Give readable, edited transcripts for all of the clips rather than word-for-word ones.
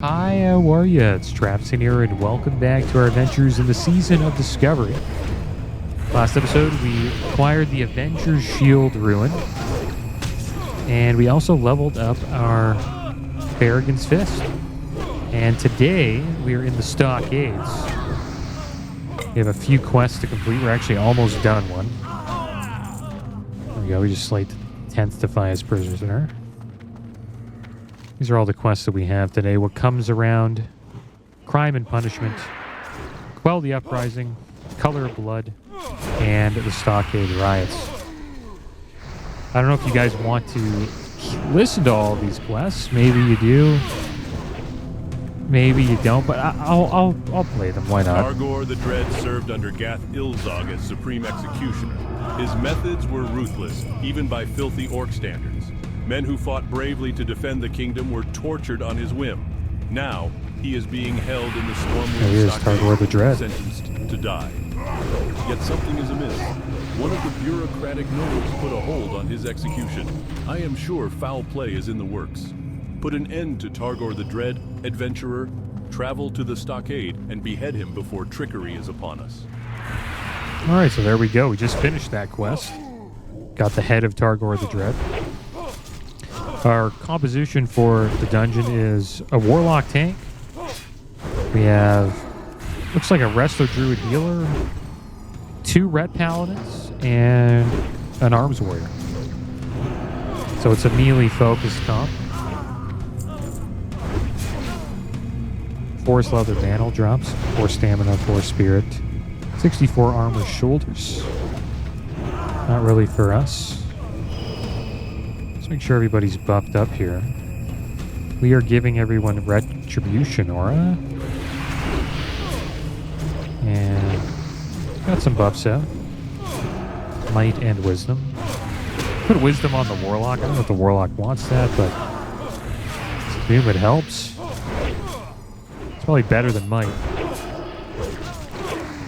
Hi, how are ya? It's Traviseen here, and welcome back to our adventures in the Season of Discovery. Last episode, we acquired the Avenger's Shield Ruin, and we also leveled up our Farragon's Fist. And today, we are in the Stockades. We have a few quests to complete. We're actually almost done one. There we go. We just slayed 10th Defiance prisoner. These are all the quests that we have today. What comes around, crime and punishment, quell the uprising, color of blood, and the Stockade riots. I don't know if you guys want to listen to all of these quests. Maybe you do. Maybe you don't, but I'll play them. Why not? Targor the Dread served under Gath Ilzog as Supreme Executioner. His methods were ruthless, even by filthy orc standards. Men who fought bravely to defend the kingdom were tortured on his whim. Now, he is being held in the Stormwind Stockade, Targor the Dread, sentenced to die. Yet something is amiss. One of the bureaucratic nobles put a hold on his execution. I am sure foul play is in the works. Put an end to Targor the Dread, adventurer. Travel to the Stockade and behead him before trickery is upon us. Alright, so there we go. We just finished that quest. Got the head of Targor the Dread. Our composition for the dungeon is a Warlock tank. We have, looks like a Wrestler Druid healer, 2 Ret Paladins, and an Arms Warrior. So it's a melee focused comp. Forest Leather Mantle drops, 4 Stamina, 4 Spirit, 64 Armor Shoulders. Not really for us. Make sure everybody's buffed up here. We are giving everyone Retribution Aura. And got some buffs out. Might and Wisdom. Put Wisdom on the Warlock. I don't know if the Warlock wants that, but it helps. It's probably better than Might.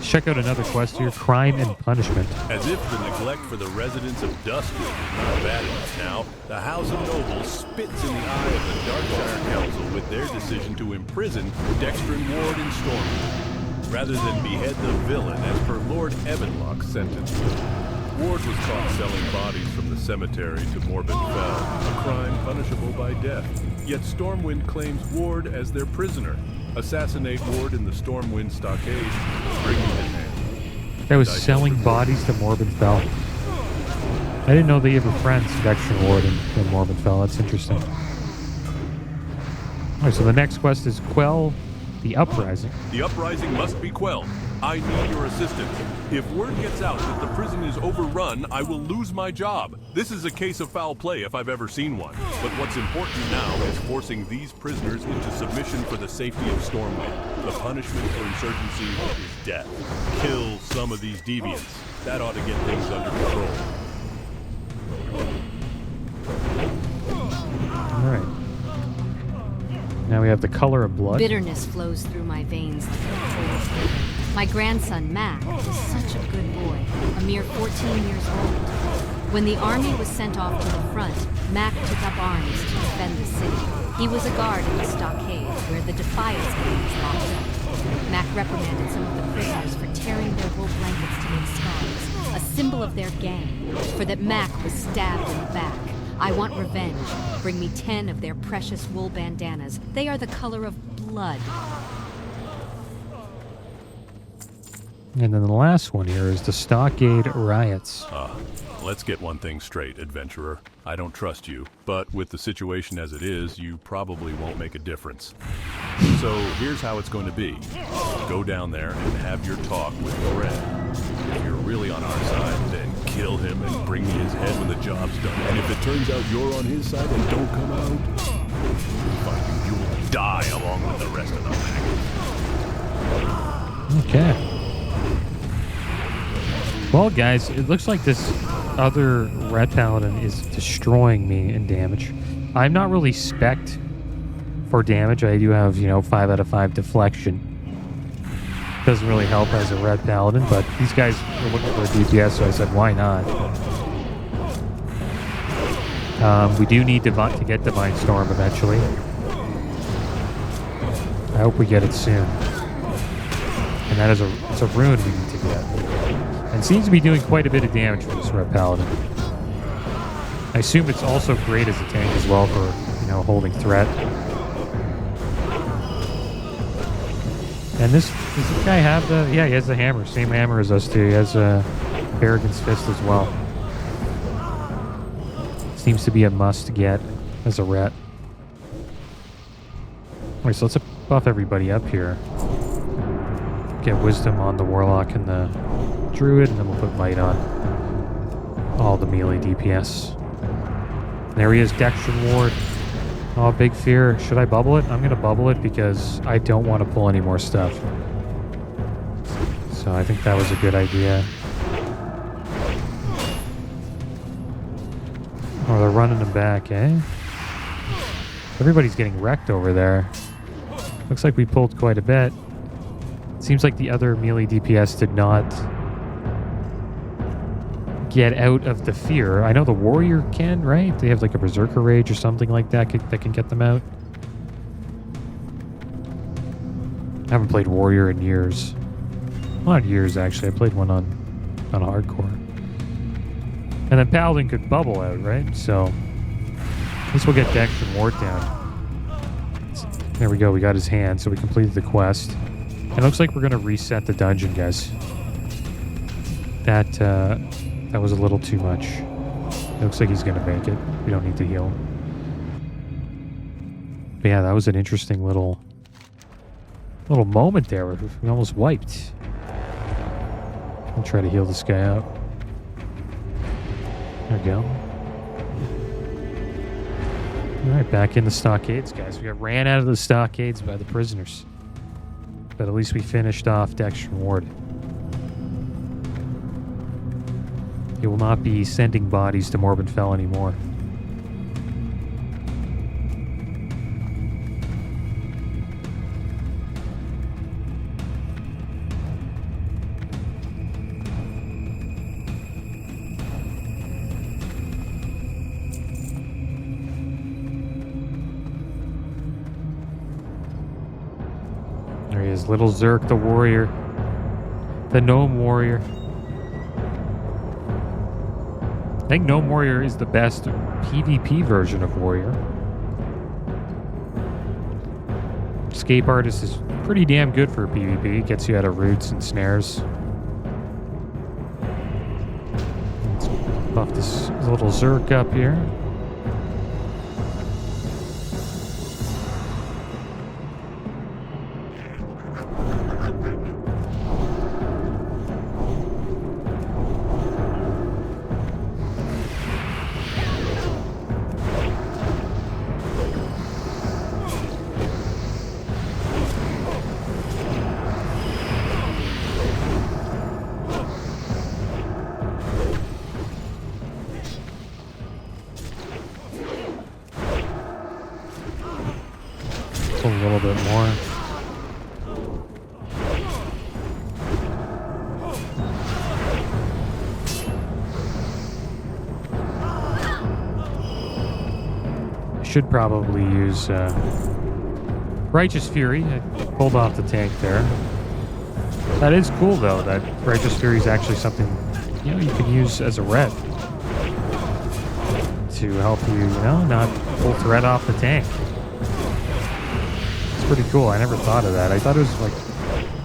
Check out another quest here, Crime and Punishment. As if the neglect for the residents of Duskwood is not bad enough now, the House of Nobles spits in the eye of the Darkshire Council with their decision to imprison Dextrin Ward and Stormwind, rather than behead the villain as per Lord Evanlock's sentence. Ward was caught selling bodies from the cemetery to Morbid Fell, a crime punishable by death. Yet Stormwind claims Ward as their prisoner. Assassinate Ward in the Stormwind Stockade. Bring him in hand. That was selling bodies to Morbid Fell. I didn't know they ever friends, Dextrin Ward and Morbid Fell. That's interesting. Alright, so the next quest is Quell the Uprising. The uprising must be quelled. I need your assistance. If word gets out that the prison is overrun, I will lose my job. This is a case of foul play if I've ever seen one. But what's important now is forcing these prisoners into submission for the safety of Stormwind. The punishment for insurgency is death. Kill some of these deviants. That ought to get things under control. All right. Now we have the color of blood. Bitterness flows through my veins like a cold. My grandson, Mac, was such a good boy, a mere 14 years old. When the army was sent off to the front, Mac took up arms to defend the city. He was a guard in the Stockade, where the Defiance gang was locked up. Mac reprimanded some of the prisoners for tearing their wool blankets to make scars, a symbol of their gang, for that Mac was stabbed in the back. I want revenge. Bring me 10 of their precious wool bandanas. They are the color of blood. And then the last one here is the Stockade Riots. Let's get one thing straight, adventurer. I don't trust you, but with the situation as it is, you probably won't make a difference. So here's how it's going to be. Go down there and have your talk with Fred. If you're really on our side, then kill him and bring me his head when the job's done. And if it turns out you're on his side and don't come out, you will die along with the rest of the pack. Okay. Well, guys, it looks like this other Red Paladin is destroying me in damage. I'm not really spec'd for damage. I do have, 5 out of 5 deflection. Doesn't really help as a Red Paladin, but these guys were looking for a DPS, so I said, why not? We do need to get Divine Storm eventually. hope we get it soon. And that is it's a rune we need to get. And seems to be doing quite a bit of damage for this Red Paladin. I assume it's also great as a tank as well for, holding threat. And does this guy have he has the hammer. Same hammer as us too. He has Arrogance Fist as well. Seems to be a must get as a ret. Alright, so let's buff everybody up here. Get Wisdom on the Warlock and the Druid, and then we'll put Might on all the melee DPS. There he is, Dextrin Ward. Oh, big fear. Should I bubble it? I'm going to bubble it because I don't want to pull any more stuff. So I think that was a good idea. Oh, they're running him back, eh? Everybody's getting wrecked over there. Looks like we pulled quite a bit. Seems like the other melee DPS did not get out of the fear. I know the warrior can, right? They have like a berserker rage or something like that that can get them out. I haven't played warrior in years. Well, not years actually. I played one on hardcore. And then Paladin could bubble out, right? So at least we'll get Dextrin Ward down. There we go. We got his hand, so we completed the quest. It looks like we're going to reset the dungeon, guys. That was a little too much. It looks like he's going to make it. We don't need to heal. But yeah, that was an interesting little moment there where we almost wiped. I'll try to heal this guy up. There we go. Alright, back in the stockades, guys. We got ran out of the stockades by the prisoners. But at least we finished off Dextrin Ward. He will not be sending bodies to Morbid Fell anymore. There he is, little Zerk the warrior. The gnome warrior. I think Gnome Warrior is the best PvP version of Warrior. Escape Artist is pretty damn good for PvP. Gets you out of roots and snares. Let's buff this little Zerk up here. A little bit more. I should probably use Righteous Fury. I pulled off the tank there. That is cool though, that Righteous Fury is actually something you can use as a ret to help you, not pull threat off the tank. Pretty cool. I never thought of that. I thought it was like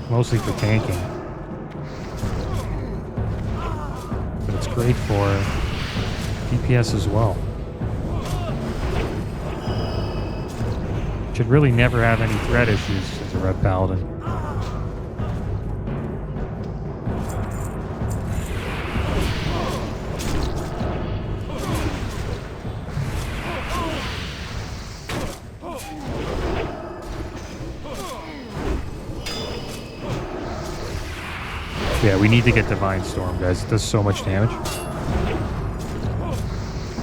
mostly for tanking, but it's great for DPS as well. Should really never have any threat issues as a Red Paladin. Yeah, we need to get Divine Storm, guys. It does so much damage.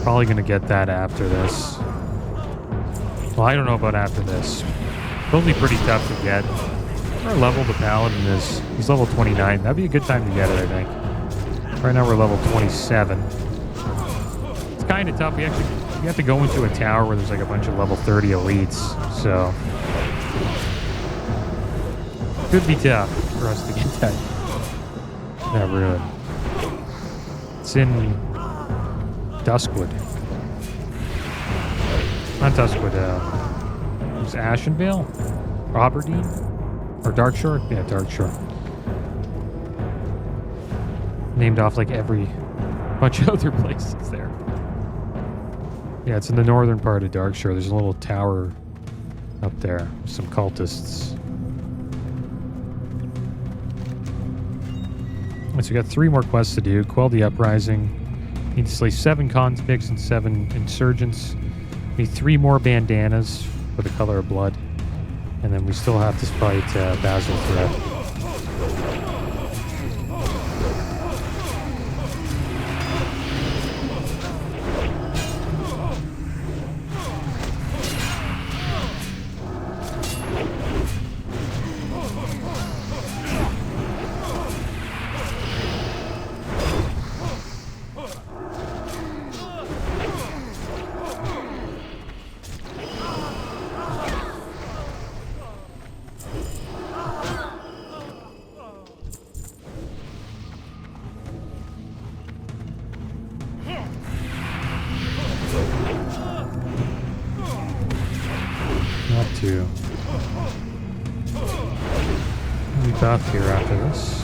Probably going to get that after this. Well, I don't know about after this. Probably pretty tough to get. Our level the Paladin is... He's level 29. That'd be a good time to get it, I think. Right now we're level 27. It's kind of tough. You have to go into a tower where there's like a bunch of level 30 elites. So... Could be tough for us to get that ruin. It's in Duskwood. Not Duskwood, it was Ashenvale? Or Aberdeen? Or Darkshore? Yeah, Darkshore. Named off like every bunch of other places there. Yeah, it's in the northern part of Darkshore. There's a little tower up there with some cultists. So we got 3 more quests to do. Quell the Uprising. Need to slay 7 convicts and 7 insurgents. Need 3 more bandanas for the color of blood. And then we still have to fight Basil Threat. Buff here after this.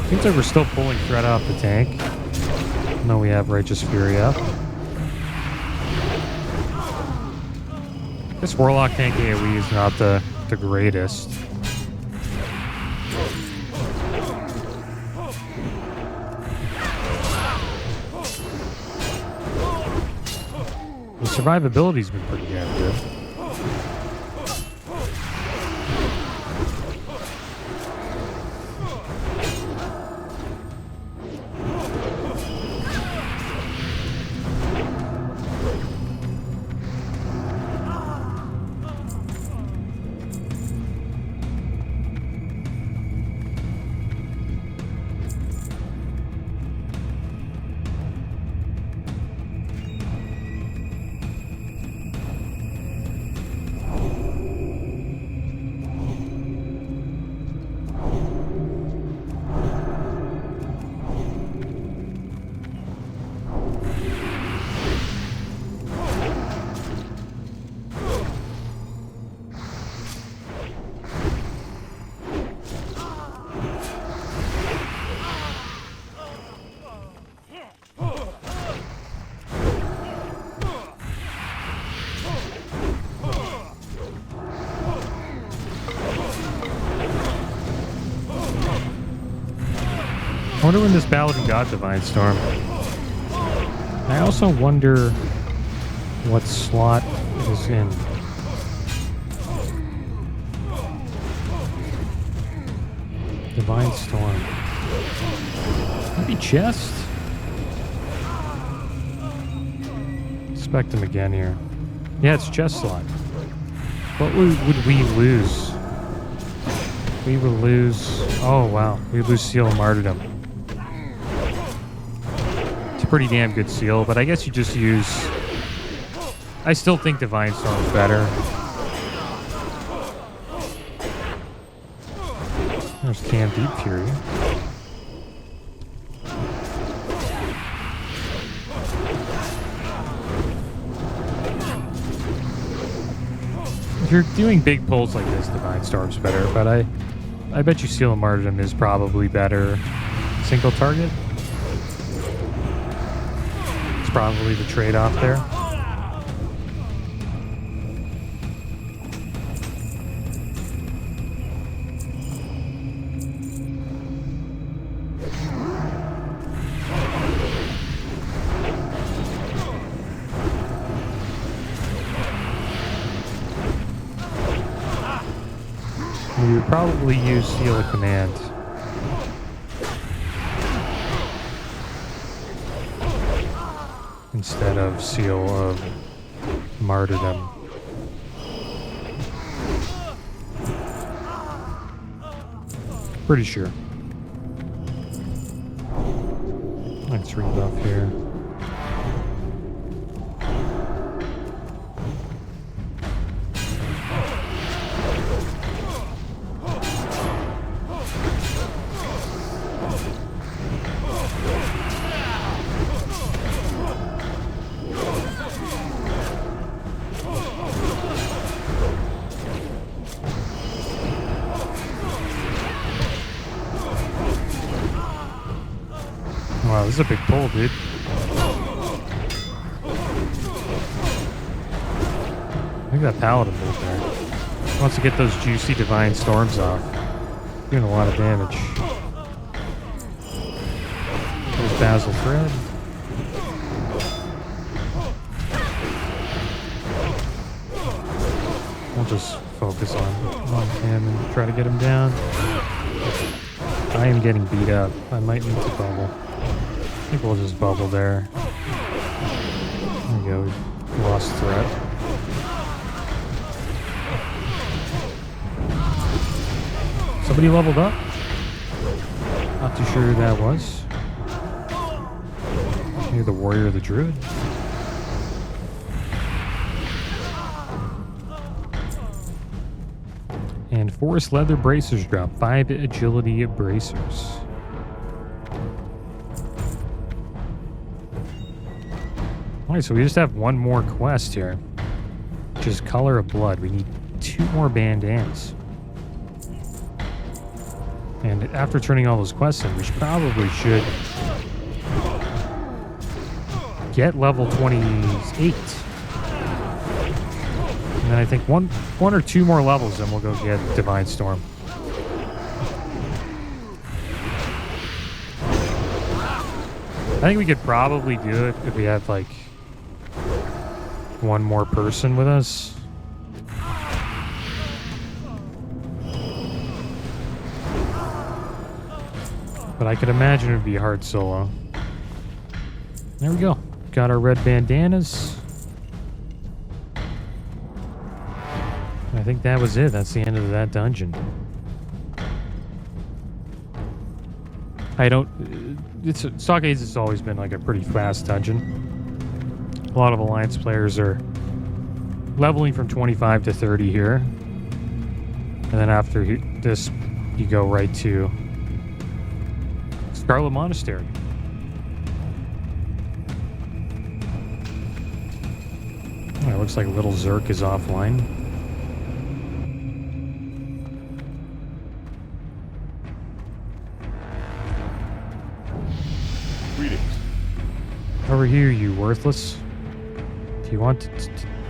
Seems like we're still pulling threat off the tank. No, we have Righteous Fury up. This Warlock tank AoE is not the greatest. Survivability's been pretty damn good. I wonder when this Paladin got Divine Storm. I also wonder what slot it is in. Divine Storm. Maybe chest? Inspect him again here. Yeah, it's chest slot. What would we lose? We would lose... Oh, wow. We lose Seal of Martyrdom. It's a pretty damn good seal, but I guess you just use... I still think Divine Storm is better. There's Cam Deep Fury. If you're doing big pulls like this, Divine Storm's better, but I bet you Seal of Martyrdom is probably better. Single target? It's probably the trade-off there. We would probably use Seal of Command. Instead of Seal of Martyrdom. Pretty sure. Let's rebuff here. Wow, this is a big pull, dude. I think that Paladin built there. Wants to get those juicy Divine Storms off. Doing a lot of damage. There's Basil Thread. We'll just focus on him and try to get him down. I am getting beat up. I might need to bubble. I think we'll just bubble there. There we go. We lost threat. Somebody leveled up. Not too sure who that was. Maybe the warrior or the druid. And forest leather bracers drop. 5 agility bracers. Alright, so we just have one more quest here. Which is Color of Blood. We need 2 more bandanas. And after turning all those quests in, we probably should get level 28. And then I think one or 2 more levels, and we'll go get Divine Storm. I think we could probably do it if we had like one more person with us. But I could imagine it would be hard solo. There we go. Got our red bandanas. I think that was it. That's the end of that dungeon. Stockades has always been like a pretty fast dungeon. A lot of Alliance players are leveling from 25 to 30 here. And then after this, you go right to Scarlet Monastery. Oh, it looks like Little Zerk is offline. Greetings. Over here, you worthless. If you want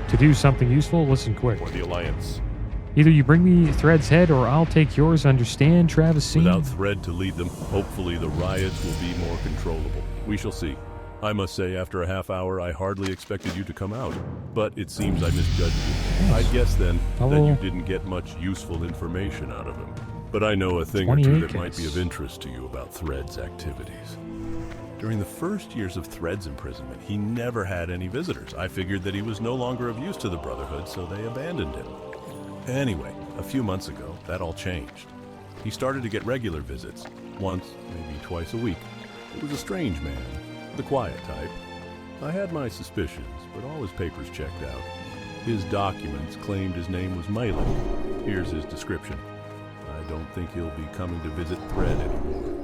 to do something useful, listen quick. For the Alliance. Either you bring me Thread's head or I'll take yours, understand, Traviseen? Without Thread to lead them, hopefully the riots will be more controllable. We shall see. I must say, after a half hour, I hardly expected you to come out. But it seems I misjudged you. Yes. I guess then that you didn't get much useful information out of him. But I know a thing or two that might be of interest to you about Thread's activities. During the first years of Thread's imprisonment, he never had any visitors. I figured that he was no longer of use to the Brotherhood, so they abandoned him. Anyway, a few months ago, that all changed. He started to get regular visits, once, maybe twice a week. It was a strange man, the quiet type. I had my suspicions, but all his papers checked out. His documents claimed his name was Mylan. Here's his description. I don't think he'll be coming to visit Thread anymore.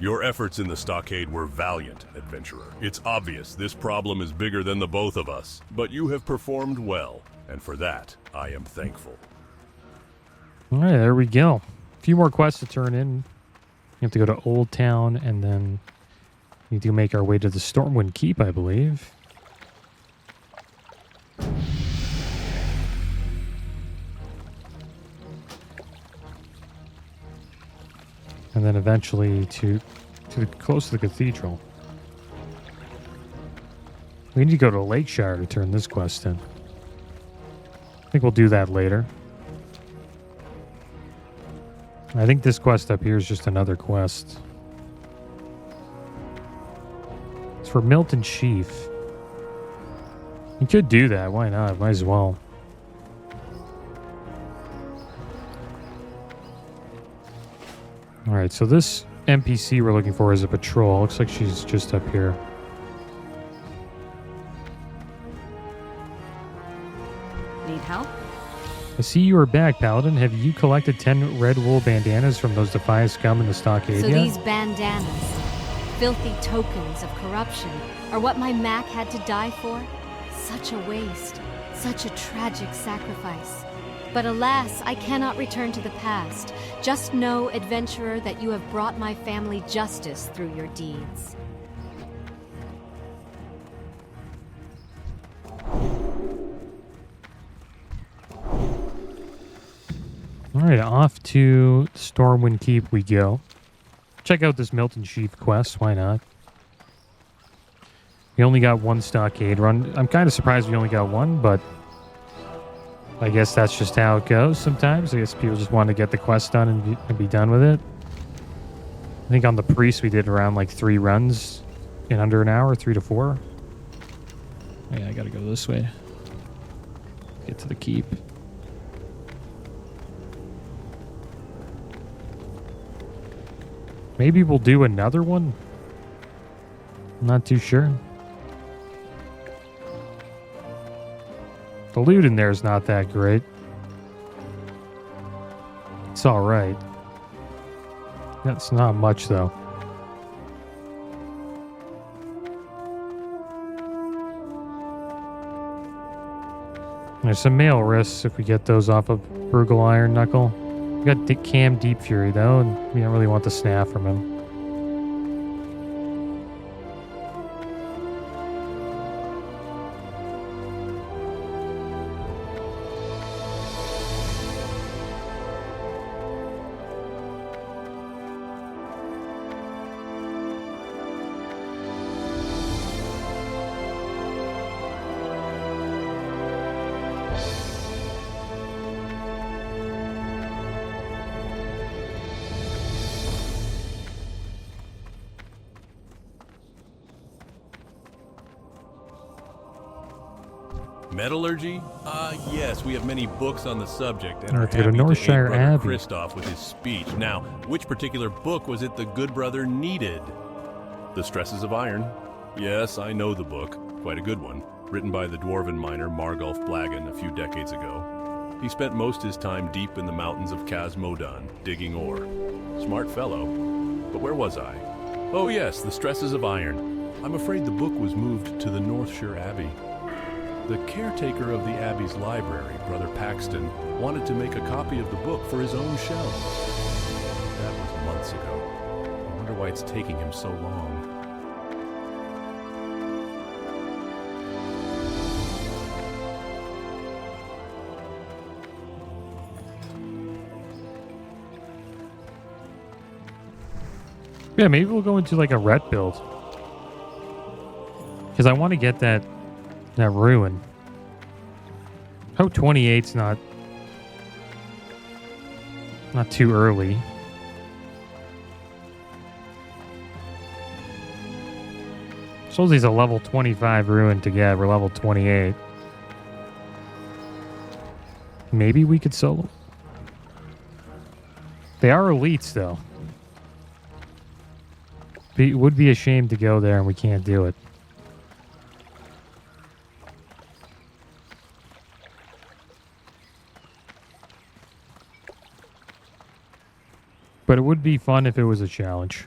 Your efforts in the Stockade were valiant, adventurer. It's obvious this problem is bigger than the both of us, but you have performed well, and for that, I am thankful. All right, there we go. A few more quests to turn in. We have to go to Old Town, and then we need to make our way to the Stormwind Keep, I believe. And then eventually close to the cathedral. We need to go to Lakeshire to turn this quest in. I think we'll do that later. I think this quest up here is just another quest. It's for Milton Chief. You could do that. Why not? Might as well. Alright, so this NPC we're looking for is a patrol. Looks like she's just up here. Need help? I see you are back, Paladin. Have you collected 10 red wool bandanas from those Defiant scum in the Stockade So yet? these bandanas, filthy tokens of corruption, are what my Mac had to die for? Such a waste. Such a tragic sacrifice. But alas, I cannot return to the past. Just know, adventurer, that you have brought my family justice through your deeds. Alright, off to Stormwind Keep we go. Check out this Milton Sheaf quest, why not? We only got one Stockade run. I'm kind of surprised we only got one, but I guess that's just how it goes sometimes. I guess people just want to get the quest done and be done with it. I think on the Priest we did around like 3 runs in under an hour, 3 to 4. Yeah, I gotta go this way. Get to the keep. Maybe we'll do another one. I'm not too sure. The loot in there is not that great. It's alright. That's not much though. There's some mail risks if we get those off of Brugal Iron Knuckle. We got Cam Deep Fury though, and we don't really want the snaff from him. Metallurgy? Yes, we have many books on the subject, and are Let's go to happy to Northshire aid Brother Abbey. Christoph with his speech. Now, which particular book was it the good brother needed? The Stresses of Iron? Yes, I know the book. Quite a good one. Written by the dwarven miner Margulf Blagan a few decades ago. He spent most his time deep in the mountains of Casmodan, digging ore. Smart fellow. But where was I? Oh yes, The Stresses of Iron. I'm afraid the book was moved to the Northshire Abbey. The caretaker of the Abbey's library, Brother Paxton, wanted to make a copy of the book for his own shelves. That was months ago. I wonder why it's taking him so long. Yeah, maybe we'll go into like a ret build. Because I want to get that ruin. Hope 28's not too early. Suppose he's a level 25 ruin to get. We're level 28. Maybe we could solo. They are elites though. It would be a shame to go there and we can't do it. But it would be fun if it was a challenge.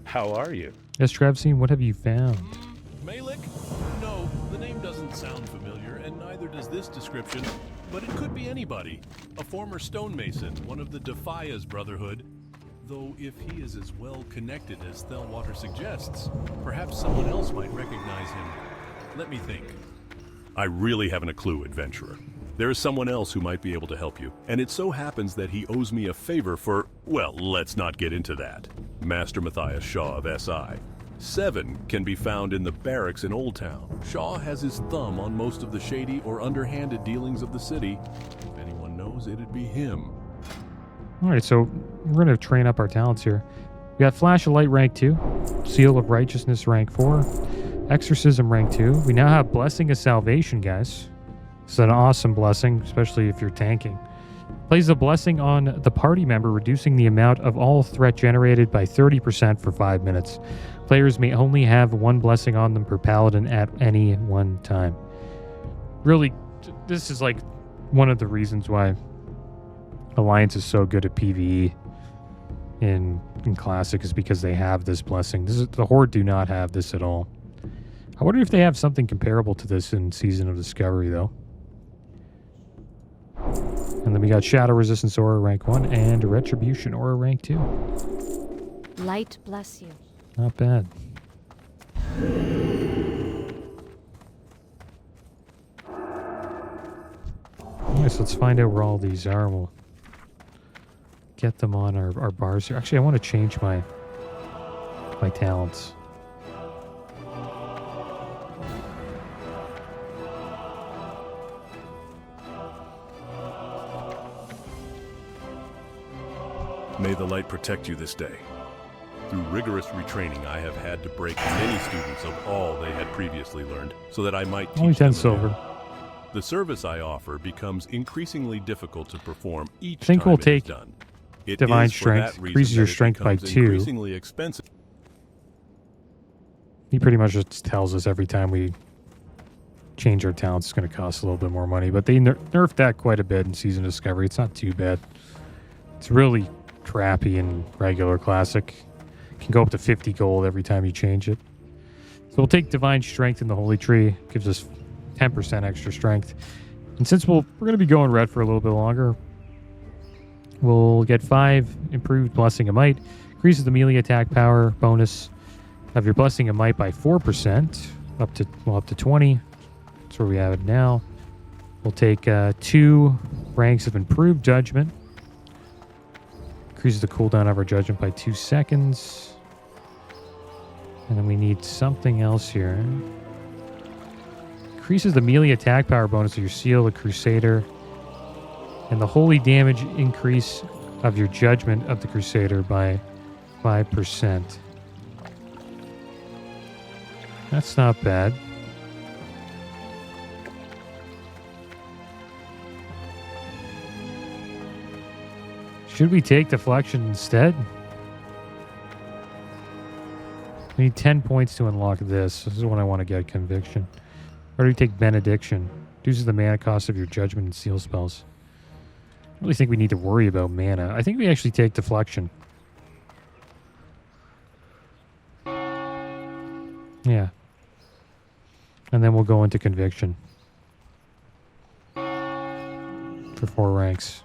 How are you? Yes, Traviseen, what have you found? Malik? No, the name doesn't sound familiar, and neither does this description, but it could be anybody. A former stonemason, one of the Defia's Brotherhood. Though if he is as well connected as Thelwater suggests, perhaps someone else might recognize him. Let me think. I really haven't a clue, adventurer. There is someone else who might be able to help you, and it so happens that he owes me a favor for, well, let's not get into that. Master Matthias Shaw of SI. 7 can be found in the barracks in Old Town. Shaw has his thumb on most of the shady or underhanded dealings of the city. If anyone knows, it'd be him. Alright, so we're going to train up our talents here. We got Flash of Light rank 2, Seal of Righteousness rank 4, Exorcism rank 2. We now have Blessing of Salvation, guys. It's an awesome blessing, especially if you're tanking. Plays the blessing on the party member, reducing the amount of all threat generated by 30% for 5 minutes. Players may only have one blessing on them per paladin at any one time. Really, this is like one of the reasons why Alliance is so good at PvE. in Classic is because they have this blessing. The Horde do not have this at all. I wonder if they have something comparable to this in Season of Discovery, though. And then we got Shadow Resistance Aura rank 1 and Retribution Aura rank 2. Light bless you. Not bad. Alright, so let's find out where all these are. We'll get them on our bars here. Actually, I want to change my talents. May the light protect you this day. Through rigorous retraining, I have had to break many students of all they had previously learned, so that I might teach Only 10 them silver. anew. The service I offer becomes increasingly difficult to perform each I think time we'll it take is done. It Divine is for Strength, that reason increases your that it strength by becomes 2. Increasingly expensive. He pretty much just tells us every time we change our talents, it's going to cost a little bit more money. But they nerfed that quite a bit in Season Discovery. It's not too bad. It's really crappy in regular Classic. Can go up to 50 gold every time you change it. So we'll take Divine Strength in the Holy Tree. Gives us 10% extra strength. And since we're going to be going red for a little bit longer, we'll get 5 improved Blessing of Might. Increases the melee attack power bonus of your Blessing of Might by 4%, up to 20. That's where we have it now. We'll take 2 ranks of improved Judgment. Increases the cooldown of our Judgment by 2 seconds. And then we need something else here. Increases the melee attack power bonus of your Seal, the Crusader, and the holy damage increase of your Judgment of the Crusader by 5%. That's not bad. Should we take Deflection instead? We need 10 points to unlock this. This is what I want to get, Conviction. Or do we take Benediction? Reduces the mana cost of your Judgment and Seal spells. I don't really think we need to worry about mana. I think we actually take Deflection. Yeah. And then we'll go into Conviction. For 4 ranks.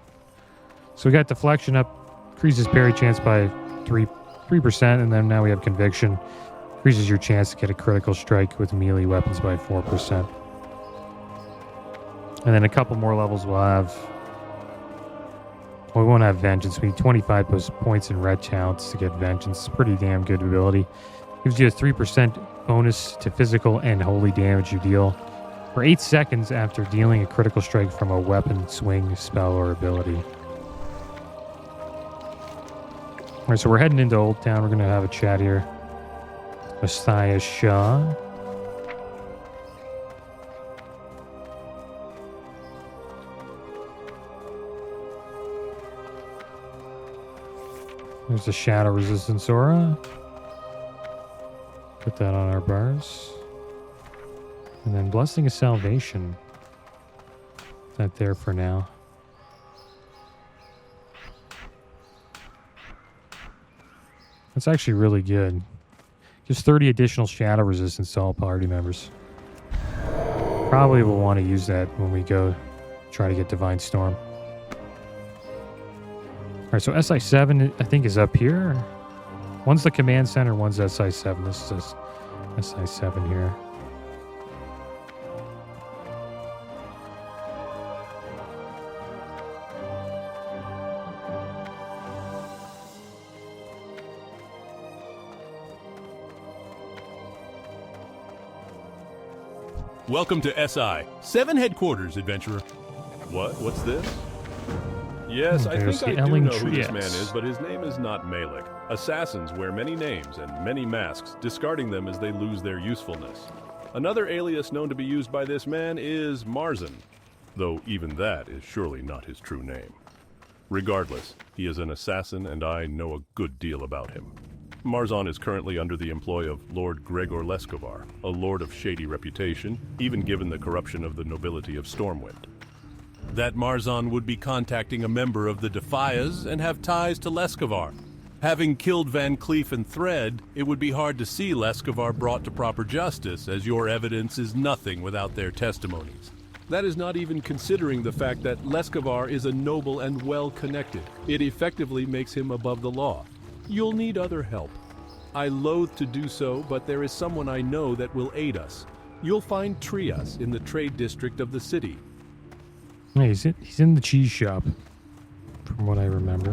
So we got Deflection up. Increases parry chance by 3%. And then now we have Conviction. Increases your chance to get a critical strike with melee weapons by 4%. And then a couple more levels we'll have. Well, we won't have Vengeance. We need 25 points in red talents to get Vengeance. It's a pretty damn good ability. Gives you a 3% bonus to physical and holy damage you deal for 8 seconds after dealing a critical strike from a weapon, swing, spell, or ability. Alright, so we're heading into Old Town. We're going to have a chat here. Messiah Shah. There's the Shadow Resistance Aura. Put that on our bars. And then Blessing of Salvation. That there for now. That's actually really good. Gives 30 additional shadow resistance to all party members. Probably will want to use that when we go try to get Divine Storm. Alright, so SI7 I think is up here. One's the command center, one's SI7. This is SI7 here. Welcome to SI 7 headquarters, adventurer. What's this? Yes, I There's think the I do Elling know who this Trias. man is, but his name is not Malik. Assassins wear many names and many masks, discarding them as they lose their usefulness. Another alias known to be used by this man is Marzan, though even that is surely not his true name. Regardless, he is an assassin and I know a good deal about him. Marzan is currently under the employ of Lord Gregor Leskovar, a lord of shady reputation, even given the corruption of the nobility of Stormwind. That Marzan would be contacting a member of the Defias and have ties to Leskovar. Having killed Van Cleef and Thread, it would be hard to see Leskovar brought to proper justice, as your evidence is nothing without their testimonies. That is not even considering the fact that Leskovar is a noble and well-connected. It effectively makes him above the law. You'll need other help. I loathe to do so, but there is someone I know that will aid us. You'll find Trias in the trade district of the city. Yeah, he's in the cheese shop, from what I remember.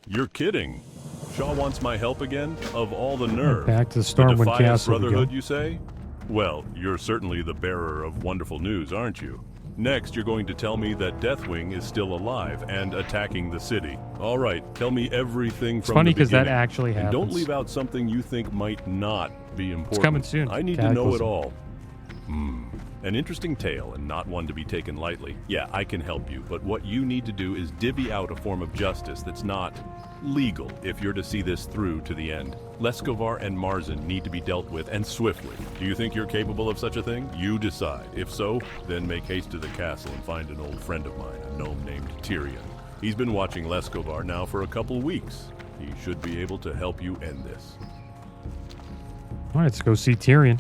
You're kidding. Shaw wants my help again? Of all the nerve. Back to the Stormwind Defiant Castle Brotherhood, you say? Well, you're certainly the bearer of wonderful news, aren't you? Next, you're going to tell me that Deathwing is still alive and attacking the city. All right, tell me everything from the beginning. It's funny because that actually happens. And don't leave out something you think might not be important. It's coming soon. I need to know it all. An interesting tale and not one to be taken lightly. Yeah, I can help you, but what you need to do is divvy out a form of justice that's not legal if you're to see this through to the end. Leskovar and Marzen need to be dealt with, and swiftly. Do you think you're capable of such a thing? You decide. If so, then make haste to the castle and find an old friend of mine, a gnome named Tyrion. He's been watching Leskovar now for a couple weeks. He should be able to help you end this. All right, let's go see Tyrion.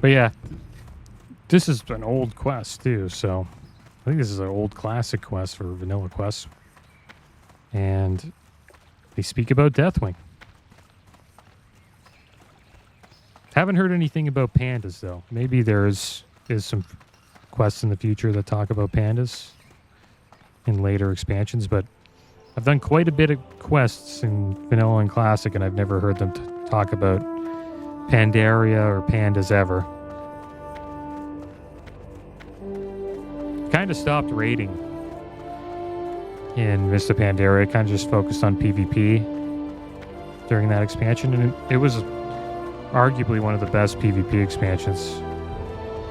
But yeah, this is an old quest too, so I think this is an old classic quest for vanilla quests. And they speak about Deathwing. Haven't heard anything about pandas though. Maybe is some quests in the future that talk about pandas in later expansions, but I've done quite a bit of quests in vanilla and classic, and I've never heard them talk about Pandaria or pandas ever. Kind of stopped raiding in Vista Pandaria. Kind of just focused on PvP during that expansion, and it was arguably one of the best PvP expansions.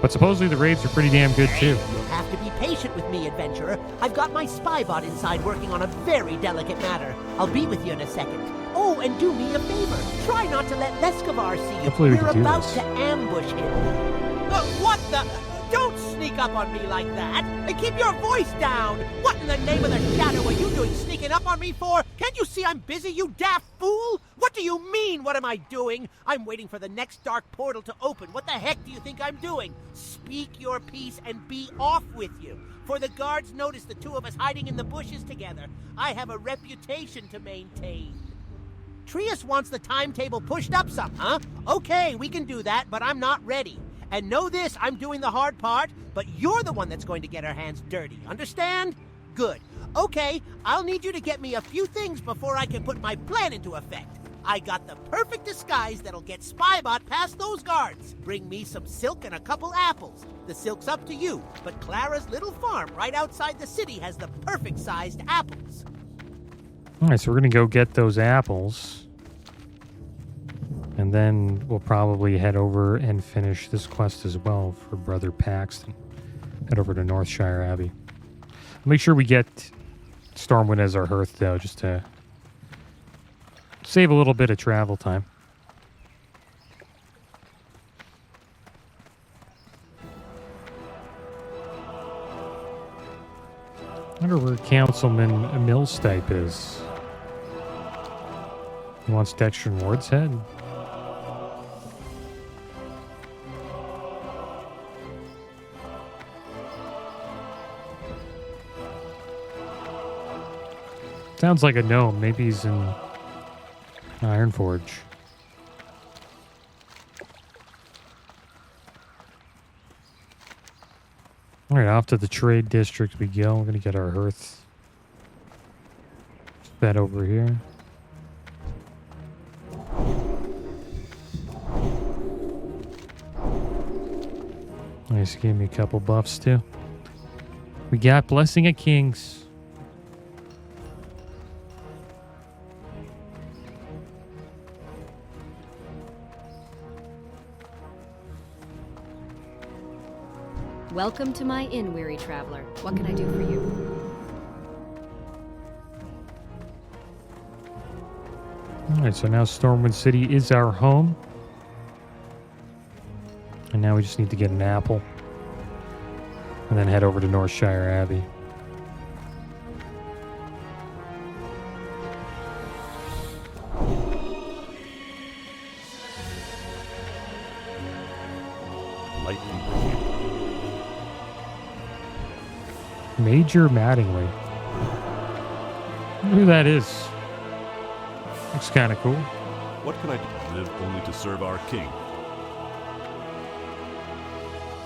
But supposedly the raids are pretty damn good too. You'll have to be patient with me, adventurer. I've got my spy bot inside working on a very delicate matter. I'll be with you in a second. Oh, and do me a favor. Try not to let Leskovar see you. Hopefully we We're can do about this. to ambush him. What the? Don't sneak up on me like that. And keep your voice down. What in the name of the shadow are you doing sneaking up on me for? Can't you see I'm busy, you daft fool? What do you mean, what am I doing? I'm waiting for the next dark portal to open. What the heck do you think I'm doing? Speak your piece and be off with you. For the guards notice the two of us hiding in the bushes together. I have a reputation to maintain. Trias wants the timetable pushed up some, huh? Okay, we can do that, but I'm not ready. And know this, I'm doing the hard part, but you're the one that's going to get our hands dirty. Understand? Good. Okay, I'll need you to get me a few things before I can put my plan into effect. I got the perfect disguise that'll get Spybot past those guards. Bring me some silk and a couple apples. The silk's up to you, but Clara's little farm right outside the city has the perfect sized apples. All right, so we're going to go get those apples. And then we'll probably head over and finish this quest as well for Brother Paxton. Head over to Northshire Abbey. Make sure we get Stormwind as our hearth, though, just to save a little bit of travel time. I wonder where Councilman Millstipe is. He wants Dexter Ward's head. Sounds like a gnome. Maybe he's in Ironforge. All right, off to the trade district we go. We're going to get our hearth. That over here. Nice, gave me a couple buffs too. We got Blessing of Kings. Welcome to my inn, weary traveler. What can I do for you? Alright, so now Stormwind City is our home. And now we just need to get an apple. And then head over to Northshire Abbey. Major Mattingly. I wonder who that is. Looks kind of cool. What can I do? Live only to serve our king.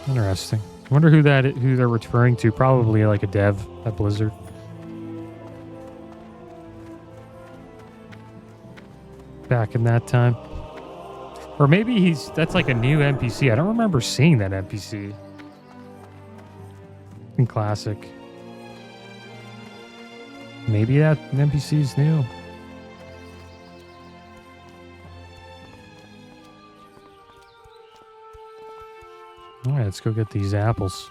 Interesting. I wonder who they're referring to. Probably like a dev at Blizzard. Back in that time. Or maybe that's like a new NPC. I don't remember seeing that NPC in Classic. Maybe that NPC is new. All right, let's go get these apples.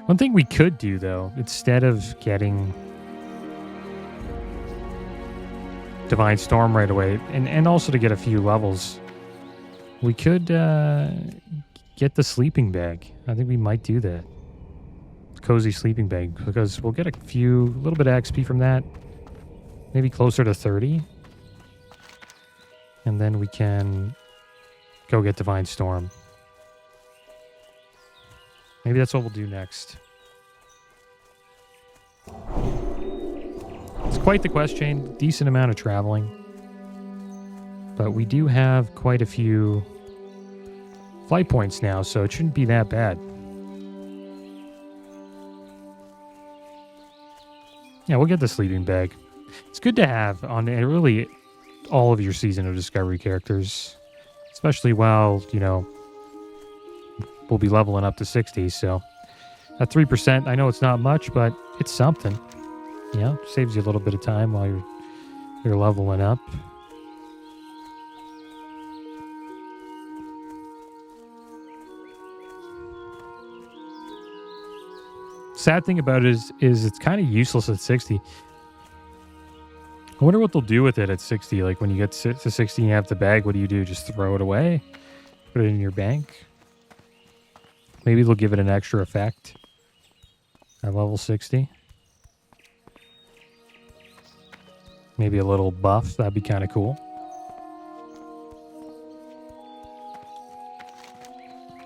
One thing we could do, though, instead of getting Divine Storm right away, and also to get a few levels, we could get the sleeping bag. I think we might do that. Cozy sleeping bag, because we'll get a little bit of XP from that, maybe closer to 30, and then we can go get Divine Storm. Maybe that's what we'll do next. It's quite the quest chain, decent amount of traveling, but we do have quite a few flight points now, so it shouldn't be that bad. Yeah, we'll get the sleeping bag. It's good to have on really all of your Season of Discovery characters, especially while, we'll be leveling up to 60, so at 3%, I know it's not much, but it's something. Saves you a little bit of time while you're leveling up. Sad thing about it is it's kind of useless at 60. I wonder what they'll do with it at 60. Like when you get to 60 and you have the bag, what do you do? Just throw it away? Put it in your bank? Maybe they'll give it an extra effect at level 60. Maybe a little buff. That'd be kind of cool.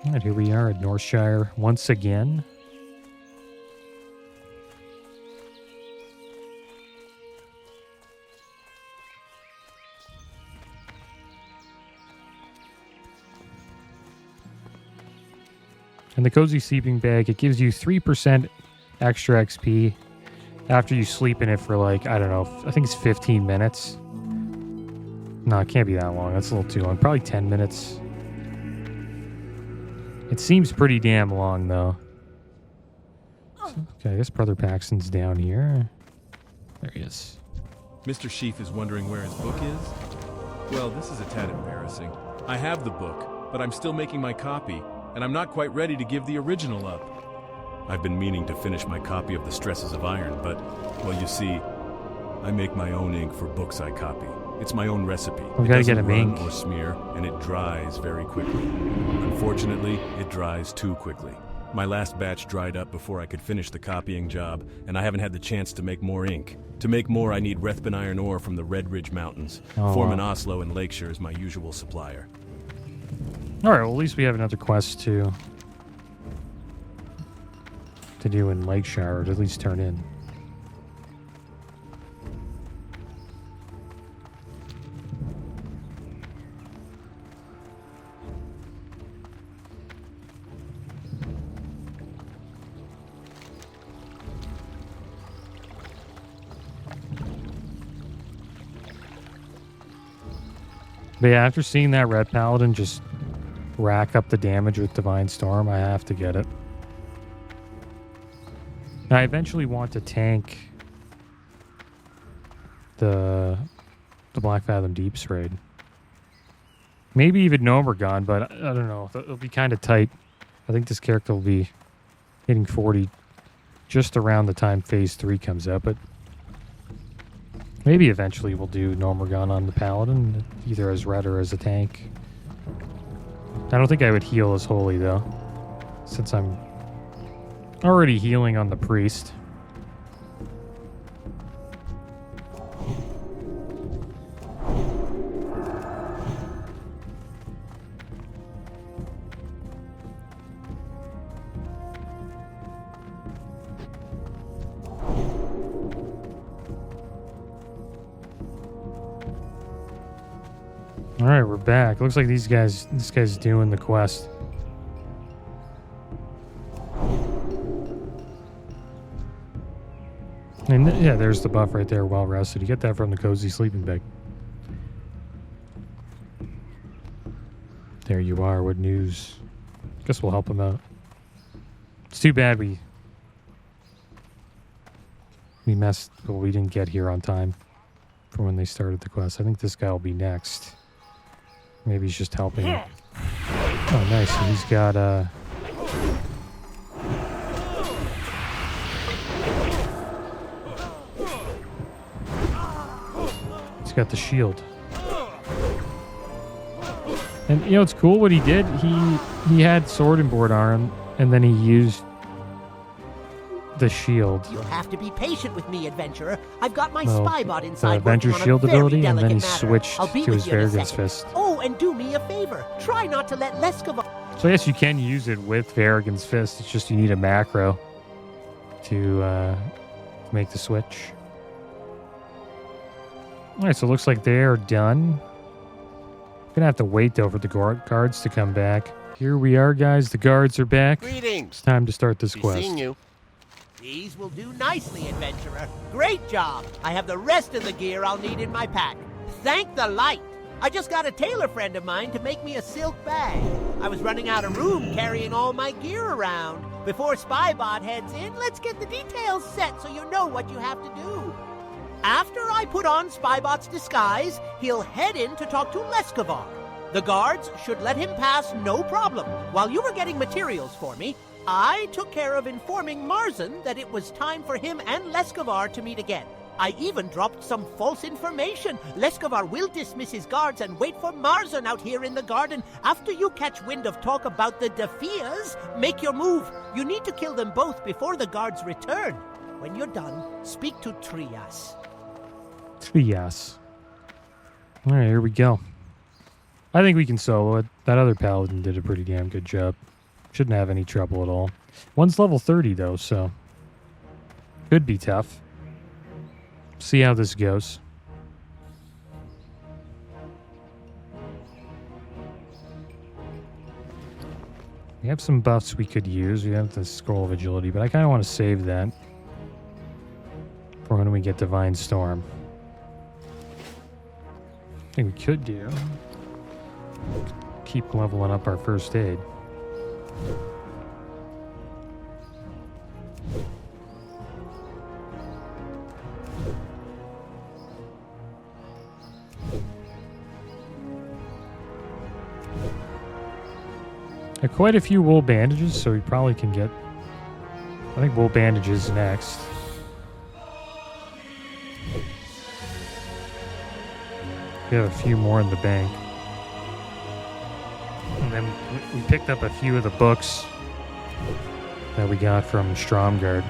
All right, here we are at Northshire once again. And the Cozy Sleeping Bag, it gives you 3% extra XP after you sleep in it for I don't know, I think it's 15 minutes. No, it can't be that long. That's a little too long. Probably 10 minutes. It seems pretty damn long, though. Okay, I guess Brother Paxton's down here. There he is. Mr. Sheaf is wondering where his book is? Well, this is a tad embarrassing. I have the book, but I'm still making my copy, and I'm not quite ready to give the original up. I've been meaning to finish my copy of The Stresses of Iron, but, well, you see, I make my own ink for books I copy. It's my own recipe. We gotta get him ink or smear, and it dries very quickly. Unfortunately, it dries too quickly. My last batch dried up before I could finish the copying job, and I haven't had the chance to make more ink. To make more, I need Rathbun iron ore from the Red Ridge Mountains. Foreman Oslo and Lakeshire is my usual supplier. All right, well, at least we have another quest to do in Lakeshire, or to at least turn in. But yeah, after seeing that Red Paladin just rack up the damage with Divine Storm, I have to get it. I eventually want to tank the Black Fathom Deeps raid. Maybe even Nomergon, but I don't know. It'll be kind of tight. I think this character will be hitting 40 just around the time Phase 3 comes out, but maybe eventually we'll do Nomergon on the Paladin, either as red or as a tank. I don't think I would heal as Holy, though, since I'm already healing on the Priest. All right, we're back. Looks like this guy's doing the quest. And yeah, there's the buff right there, well rested. You get that from the cozy sleeping bag. There you are. What news? Guess we'll help him out. It's too bad we messed, but we didn't get here on time for when they started the quest. I think this guy will be next. Maybe he's just helping. Oh, nice. And he's got he's got the shield. And you know it's cool what he did? He had sword and board arm, and then he used the shield. You'll have to be patient with me, adventurer. I've got my spy bot inside. The Avenger shield ability, and then he switched to his Varrigan's Fist. Fist. Oh, and do me a favor. Try not to let Leskovar. So I guess you can use it with Varrigan's Fist. It's just you need a macro to make the switch. All right, so it looks like they're done. Gonna have to wait though for the guards to come back. Here we are, guys. The guards are back. Greetings. It's time to start this Be quest. seeing you. These will do nicely, adventurer. Great job. I have the rest of the gear I'll need in my pack. Thank the light. I just got a tailor friend of mine to make me a silk bag. I was running out of room carrying all my gear around. Before Spybot heads in, let's get the details set so you know what you have to do. After I put on Spybot's disguise, he'll head in to talk to Leskovar. The guards should let him pass no problem. While you were getting materials for me, I took care of informing Marzan that it was time for him and Leskovar to meet again. I even dropped some false information. Leskovar will dismiss his guards and wait for Marzan out here in the garden. After you catch wind of talk about the Defias, make your move. You need to kill them both before the guards return. When you're done, speak to Trias. Trias. All right, here we go. I think we can solo it. That other Paladin did a pretty damn good job. Shouldn't have any trouble at all. One's level 30, though, so could be tough. See how this goes. We have some buffs we could use. We have the Scroll of Agility, but I kind of want to save that for when we get Divine Storm. I think we could do. Keep leveling up our first aid. Quite a few wool bandages, so we probably can get... I think wool bandages next. We have a few more in the bank. And then we picked up a few of the books that we got from Stromgard.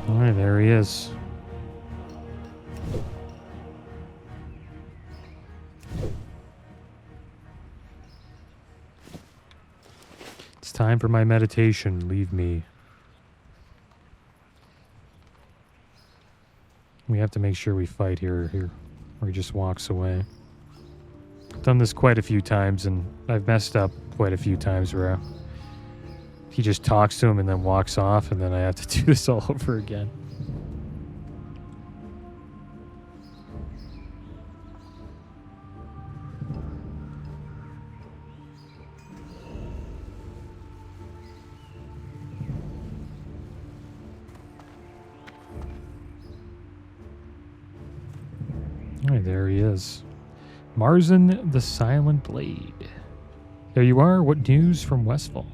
Alright, there he is. It's time for my meditation. Leave me. We have to make sure we fight here, or he just walks away. I've done this quite a few times, and I've messed up quite a few times where he just talks to him and then walks off, and then I have to do this all over again. Hey, there he is. Marzen the Silent Blade. There you are. What news from Westfall?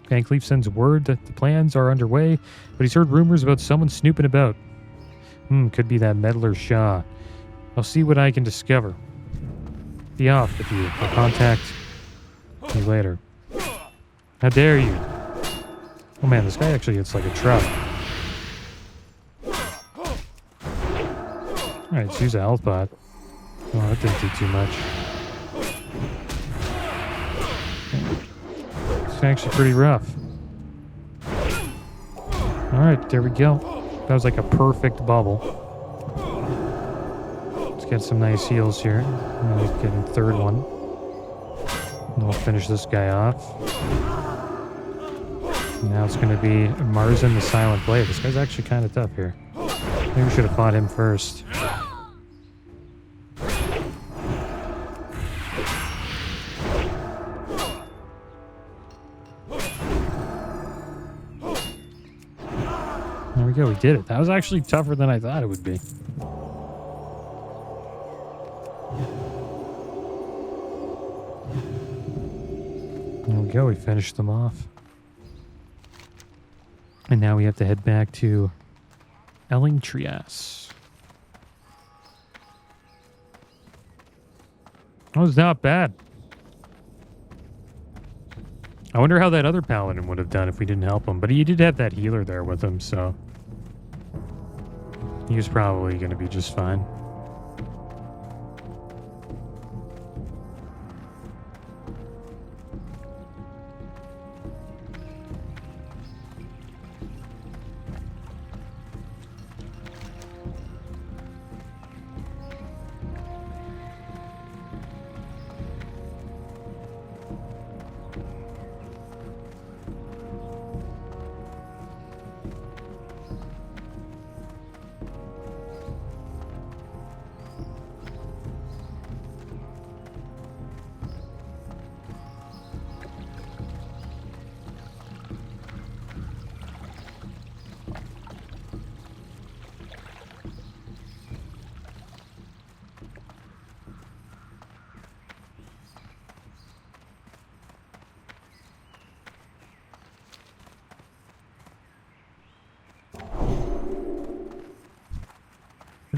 Van Cleef sends word that the plans are underway, but he's heard rumors about someone snooping about. Could be that meddler Shah. I'll see what I can discover. Be off with you. I'll contact you later. How dare you? Oh man, this guy actually hits like a truck. Alright, let's use a health pot. Oh, that didn't do too much. It's actually pretty rough. Alright, there we go. That was like a perfect bubble. Let's get some nice heals here. Let's get a third one. And we'll finish this guy off. Now it's going to be Marzen the Silent Blade. This guy's actually kind of tough here. Maybe we should have fought him first. There we go, we did it. That was actually tougher than I thought it would be. There we go, we finished them off. And now we have to head back to Trias. That was not bad. I wonder how that other Paladin would have done if we didn't help him. But he did have that healer there with him, so he was probably going to be just fine.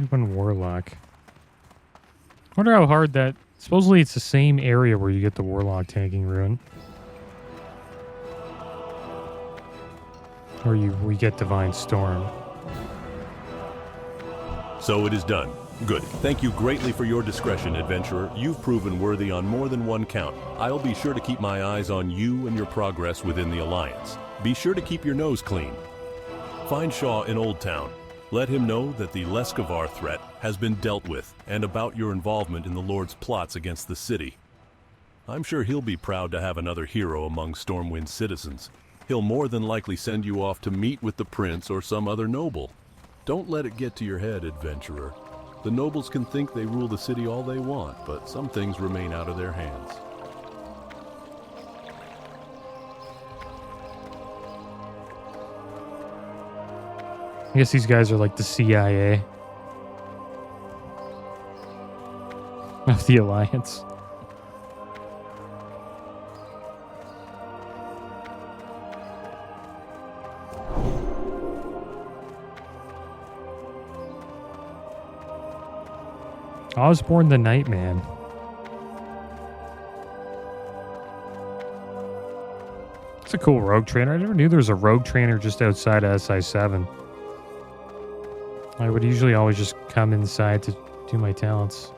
One Warlock. Wonder how hard that... Supposedly it's the same area where you get the Warlock tanking rune. Or we get Divine Storm. So it is done. Good. Thank you greatly for your discretion, adventurer. You've proven worthy on more than one count. I'll be sure to keep my eyes on you and your progress within the Alliance. Be sure to keep your nose clean. Find Shaw in Old Town. Let him know that the Leskovar threat has been dealt with, and about your involvement in the Lord's plots against the city. I'm sure he'll be proud to have another hero among Stormwind's citizens. He'll more than likely send you off to meet with the prince or some other noble. Don't let it get to your head, adventurer. The nobles can think they rule the city all they want, but some things remain out of their hands. I guess these guys are like the CIA of the Alliance. Osborne the Nightman. It's a cool rogue trainer. I never knew there was a rogue trainer just outside of SI7. I would usually always just come inside to do my talents.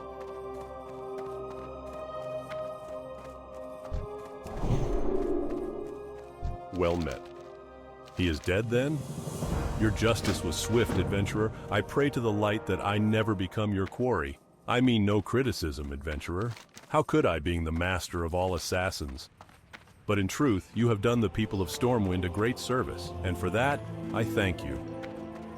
Well met. He is dead then? Your justice was swift, adventurer. I pray to the light that I never become your quarry. I mean no criticism, adventurer. How could I, being the master of all assassins? But in truth, you have done the people of Stormwind a great service, and for that, I thank you.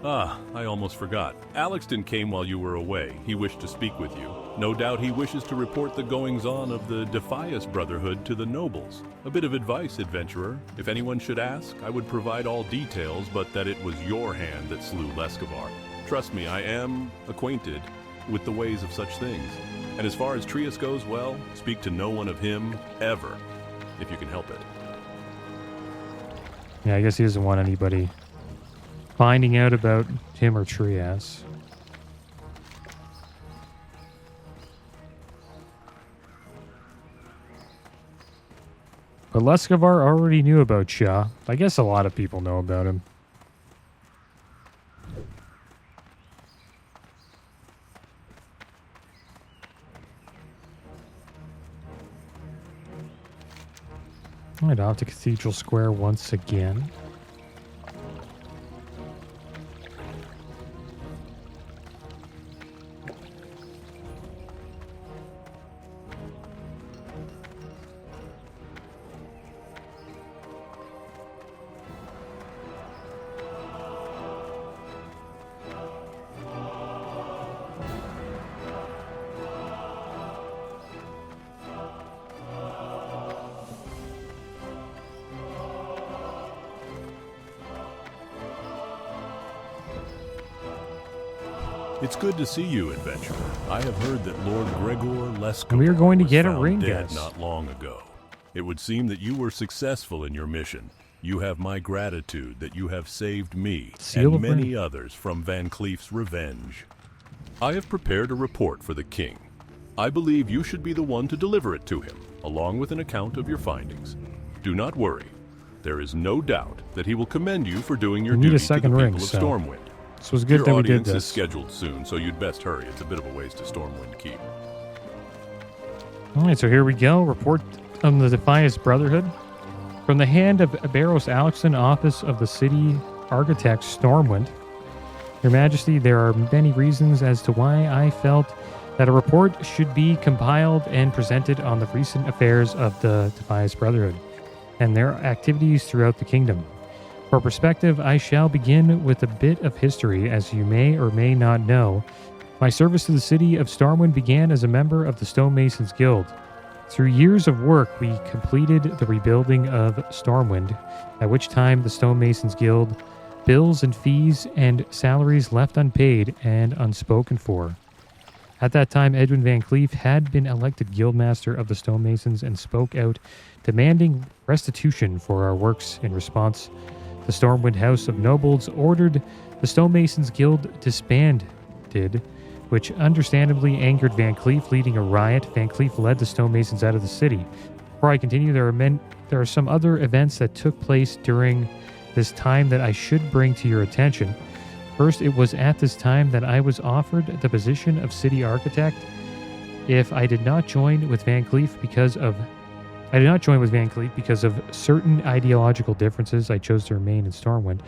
Ah, I almost forgot. Alexton came while you were away. He wished to speak with you. No doubt he wishes to report the goings-on of the Defias Brotherhood to the nobles. A bit of advice, adventurer. If anyone should ask, I would provide all details, but that it was your hand that slew Leskovar. Trust me, I am acquainted. with the ways of such things. And as far as Trius goes, well, speak to no one of him ever, if you can help it. Yeah, I guess he doesn't want anybody finding out about him or Trias. But Leskavar already knew about Shah. I guess a lot of people know about him. Right off to Cathedral Square once again. It's good to see you, adventurer. I have heard that Lord Gregor Leskavar We are going to was get a found ring, dead guys. not long ago. It would seem that you were successful in your mission. You have my gratitude that you have saved me Seal and of many ring. others from Van Cleef's revenge. I have prepared a report for the king. I believe you should be the one to deliver it to him, along with an account of your findings. Do not worry. There is no doubt that he will commend you for doing your We need a duty to the second people ring, of so Stormwind. this was good Your that we did audience is this. scheduled soon, so you'd best hurry. It's a bit of a ways to Stormwind Keep. All right, so here we go. Report on the Defiance Brotherhood. From the hand of Barros Alexson, Office of the City Architect, Stormwind. Your Majesty, there are many reasons as to why I felt that a report should be compiled and presented on the recent affairs of the Defiance Brotherhood and their activities throughout the kingdom. For perspective, I shall begin with a bit of history. As you may or may not know, my service to the city of Stormwind began as a member of the Stonemasons Guild. Through years of work, we completed the rebuilding of Stormwind, at which time the Stonemasons Guild bills and fees and salaries left unpaid and unspoken for. At that time, Edwin Van Cleef had been elected Guildmaster of the Stonemasons and spoke out, demanding restitution for our works. In response, the Stormwind House of Nobles ordered the Stonemasons Guild disbanded, which understandably angered Van Cleef, leading a riot. Van Cleef led the Stonemasons out of the city. Before I continue, there are some other events that took place during this time that I should bring to your attention. First, it was at this time that I was offered the position of city architect. If I did not join with Van Cleef because of certain ideological differences, I chose to remain in Stormwind.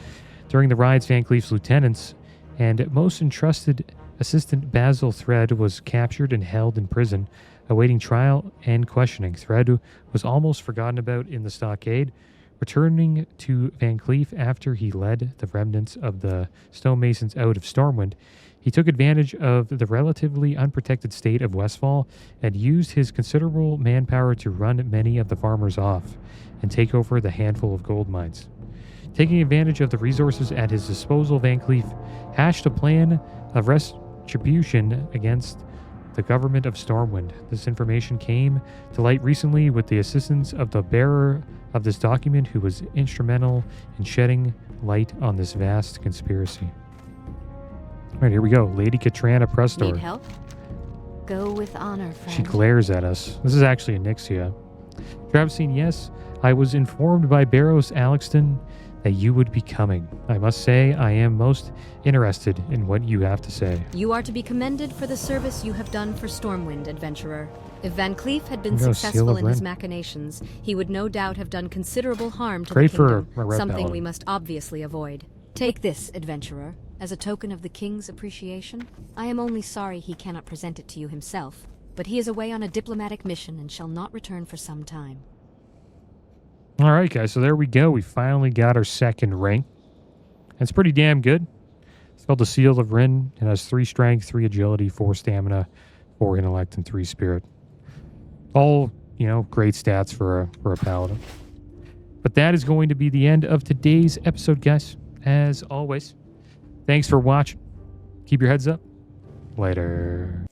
During the riots, Van Cleef's lieutenants and most entrusted assistant Basil Thread was captured and held in prison, awaiting trial and questioning. Thread was almost forgotten about in the Stockade, returning to Van Cleef after he led the remnants of the Stonemasons out of Stormwind. He took advantage of the relatively unprotected state of Westfall and used his considerable manpower to run many of the farmers off and take over the handful of gold mines. Taking advantage of the resources at his disposal, Van Cleef hatched a plan of retribution against the government of Stormwind. This information came to light recently with the assistance of the bearer of this document, who was instrumental in shedding light on this vast conspiracy. All right, here we go. Lady Katrana Prestor. Need help? Go with honor, friend. She glares at us. This is actually Anixia. Traviseen, yes, I was informed by Barros Alexton that you would be coming. I must say, I am most interested in what you have to say. You are to be commended for the service you have done for Stormwind, adventurer. If Van Cleef had been Seal successful of in his Ren. machinations, he would no doubt have done considerable harm to Pray the kingdom, for a red something paladin. we must obviously avoid. Take this, adventurer, as a token of the king's appreciation. I am only sorry he cannot present it to you himself, but he is away on a diplomatic mission and shall not return for some time. All right, guys, so there we go. We finally got our second ring. It's pretty damn good. It's called the Seal of Rin. It has 3 strength, 3 agility, 4 stamina, 4 intellect, and 3 spirit. All, great stats for a paladin. But that is going to be the end of today's episode, guys. As always, thanks for watching. Keep your heads up. Later.